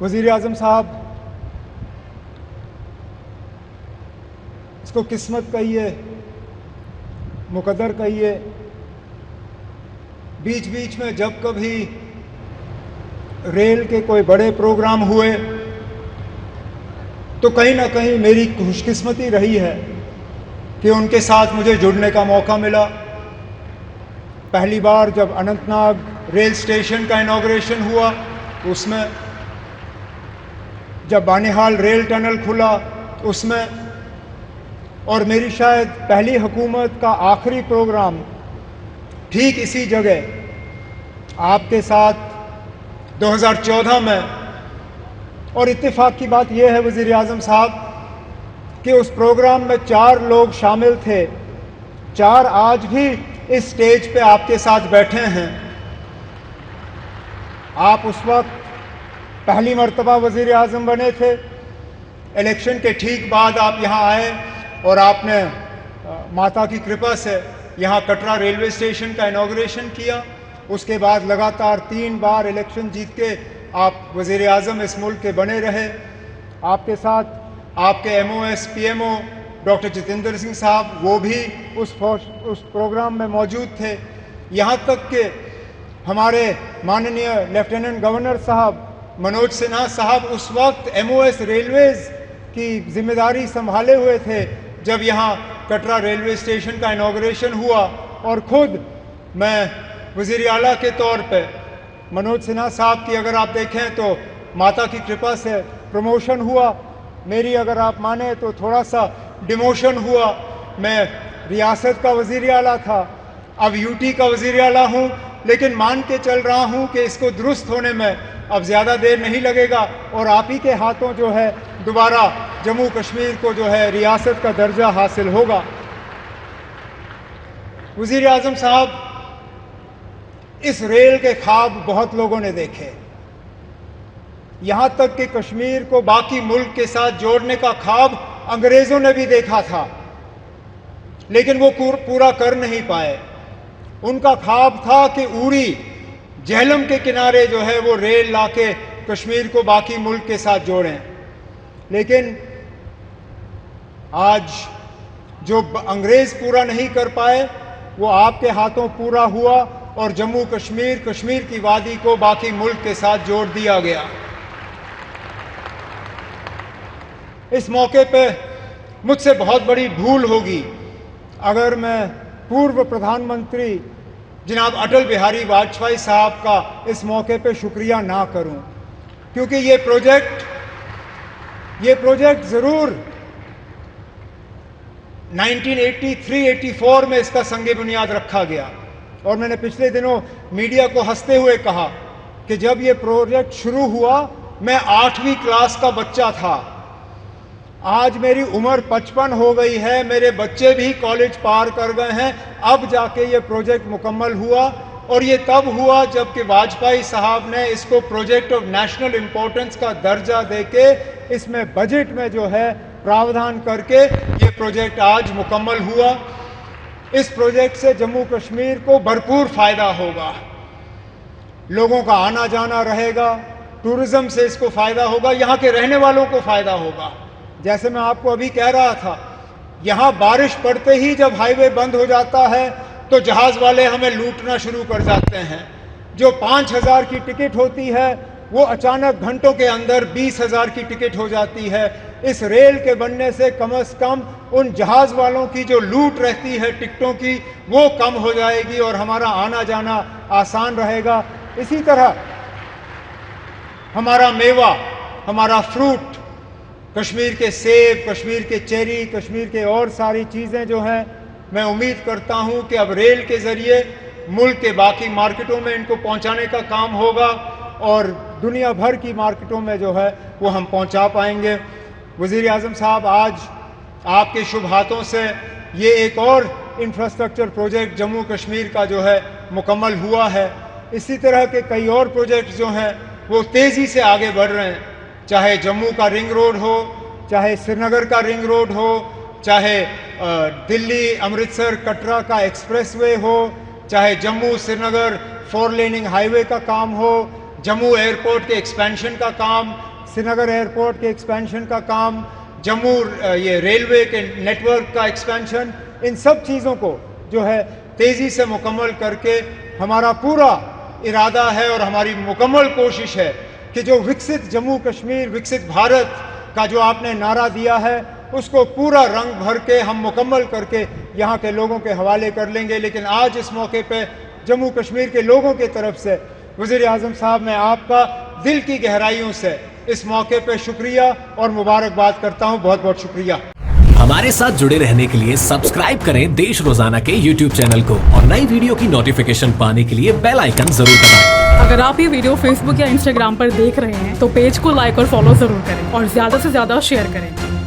वज़ीर आज़म साहब, इसको किस्मत कहिए, मुकद्दर कहिए, बीच बीच में जब कभी रेल के कोई बड़े प्रोग्राम हुए तो कहीं ना कहीं मेरी खुशकिस्मती रही है कि उनके साथ मुझे जुड़ने का मौका मिला। पहली बार जब अनंतनाग रेल स्टेशन का इनॉग्रेशन हुआ उसमें, जब बानिहाल रेल टनल खुला उसमें, और मेरी शायद पहली हुकूमत का आखिरी प्रोग्राम ठीक इसी जगह आपके साथ 2014 में। और इत्तेफाक की बात यह है वज़ीर आज़म साहब कि उस प्रोग्राम में 4 लोग शामिल थे, 4 आज भी इस स्टेज पे आपके साथ बैठे हैं। आप उस वक्त पहली मर्तबा वज़ीर आज़म बने थे, इलेक्शन के ठीक बाद आप यहाँ आए और आपने माता की कृपा से यहाँ कटरा रेलवे स्टेशन का इनॉग्रेशन किया। उसके बाद लगातार 3 बार इलेक्शन जीत के आप वज़ीर आज़म इस मुल्क के बने रहे। आपके साथ आपके MOS PMO doctor Jitendra Singh साहब, वो भी उस प्रोग्राम में मौजूद थे। यहाँ तक कि हमारे माननीय लेफ्टिनेंट गवर्नर साहब मनोज सिन्हा साहब उस वक्त MOS रेलवेज़ की जिम्मेदारी संभाले हुए थे जब यहाँ कटरा रेलवे स्टेशन का इनॉग्रेशन हुआ। और ख़ुद मैं वज़ीर आला के तौर पे मनोज सिन्हा साहब की अगर आप देखें तो माता की कृपा से प्रमोशन हुआ, मेरी अगर आप माने तो थोड़ा सा डिमोशन हुआ। मैं रियासत का वज़ीर आला था, अब UT का वज़ीर आला हूँ, लेकिन मान के चल रहा हूँ कि इसको दुरुस्त होने में अब ज़्यादा देर नहीं लगेगा और आप ही के हाथों जो है दोबारा जम्मू कश्मीर को जो है रियासत का दर्जा हासिल होगा। वज़ीर आज़म साहब, इस रेल के ख्वाब बहुत लोगों ने देखे, यहाँ तक कि कश्मीर को बाकी मुल्क के साथ जोड़ने का ख्वाब अंग्रेज़ों ने भी देखा था, लेकिन वो पूरा कर नहीं पाए। उनका ख्वाब था कि उड़ी झेलम के किनारे जो है वो रेल लाके कश्मीर को बाकी मुल्क के साथ जोड़ें, लेकिन आज जो अंग्रेज़ पूरा नहीं कर पाए वो आपके हाथों पूरा हुआ और जम्मू कश्मीर, कश्मीर की वादी को बाकी मुल्क के साथ जोड़ दिया गया। इस मौके पे मुझसे बहुत बड़ी भूल होगी अगर मैं पूर्व प्रधानमंत्री जनाब अटल बिहारी वाजपेयी साहब का इस मौके पे शुक्रिया ना करूं, क्योंकि ये प्रोजेक्ट ज़रूर 1983-84 में इसका संगे बुनियाद रखा गया। और मैंने पिछले दिनों मीडिया को हंसते हुए कहा कि जब ये प्रोजेक्ट शुरू हुआ मैं 8वीं क्लास का बच्चा था। आज मेरी उम्र 55 हो गई है, मेरे बच्चे भी कॉलेज पार कर गए हैं, अब जाके ये प्रोजेक्ट मुकम्मल हुआ। और ये तब हुआ जबकि वाजपेयी साहब ने इसको प्रोजेक्ट ऑफ नेशनल इम्पोर्टेंस का दर्जा देके इसमें बजट में जो है प्रावधान करके ये प्रोजेक्ट आज मुकम्मल हुआ। इस प्रोजेक्ट से जम्मू कश्मीर को भरपूर फ़ायदा होगा, लोगों का आना जाना रहेगा, टूरिज़्म से इसको फ़ायदा होगा, यहाँ के रहने वालों को फ़ायदा होगा। जैसे मैं आपको अभी कह रहा था, यहाँ बारिश पड़ते ही जब हाईवे बंद हो जाता है तो जहाज़ वाले हमें लूटना शुरू कर जाते हैं। जो 5,000 की टिकट होती है वो अचानक घंटों के अंदर 20,000 की टिकट हो जाती है। इस रेल के बनने से कम उन जहाज़ वालों की जो लूट रहती है टिकटों की वो कम हो जाएगी और हमारा आना जाना आसान रहेगा। इसी तरह हमारा मेवा, हमारा फ्रूट, कश्मीर के सेब, कश्मीर के चेरी, कश्मीर के और सारी चीज़ें जो हैं, मैं उम्मीद करता हूं कि अब रेल के ज़रिए मुल्क के बाकी मार्केटों में इनको पहुंचाने का काम होगा और दुनिया भर की मार्केटों में जो है वो हम पहुंचा पाएंगे। वज़ीर आज़म साहब, आज आपके शुभ हाथों से ये एक और इंफ्रास्ट्रक्चर प्रोजेक्ट जम्मू कश्मीर का जो है मुकम्मल हुआ है। इसी तरह के कई और प्रोजेक्ट्स जो हैं वो तेज़ी से आगे बढ़ रहे हैं, चाहे जम्मू का रिंग रोड हो, चाहे श्रीनगर का रिंग रोड हो, चाहे दिल्ली अमृतसर कटरा का एक्सप्रेसवे हो, चाहे जम्मू श्रीनगर 4 लेनिंग हाईवे का काम हो, जम्मू एयरपोर्ट के एक्सपेंशन का काम, श्रीनगर एयरपोर्ट के एक्सपेंशन का काम, जम्मू ये रेलवे के नेटवर्क का एक्सपेंशन, इन सब चीज़ों को जो है तेज़ी से मुकम्मल करके हमारा पूरा इरादा है और हमारी मुकम्मल कोशिश है कि जो विकसित जम्मू कश्मीर, विकसित भारत का जो आपने नारा दिया है उसको पूरा रंग भर के हम मुकम्मल करके यहाँ के लोगों के हवाले कर लेंगे। लेकिन आज इस मौके पे जम्मू कश्मीर के लोगों की तरफ से वज़ीर आज़म साहब, मैं आपका दिल की गहराइयों से इस मौके पे शुक्रिया और मुबारकबाद करता हूँ। बहुत बहुत शुक्रिया। हमारे साथ जुड़े रहने के लिए सब्सक्राइब करें देश रोजाना के YouTube चैनल को और नई वीडियो की नोटिफिकेशन पाने के लिए बेल आइकन जरूर दबाएं। अगर आप ये वीडियो Facebook या Instagram पर देख रहे हैं तो पेज को लाइक और फॉलो जरूर करें और ज्यादा से ज्यादा शेयर करें।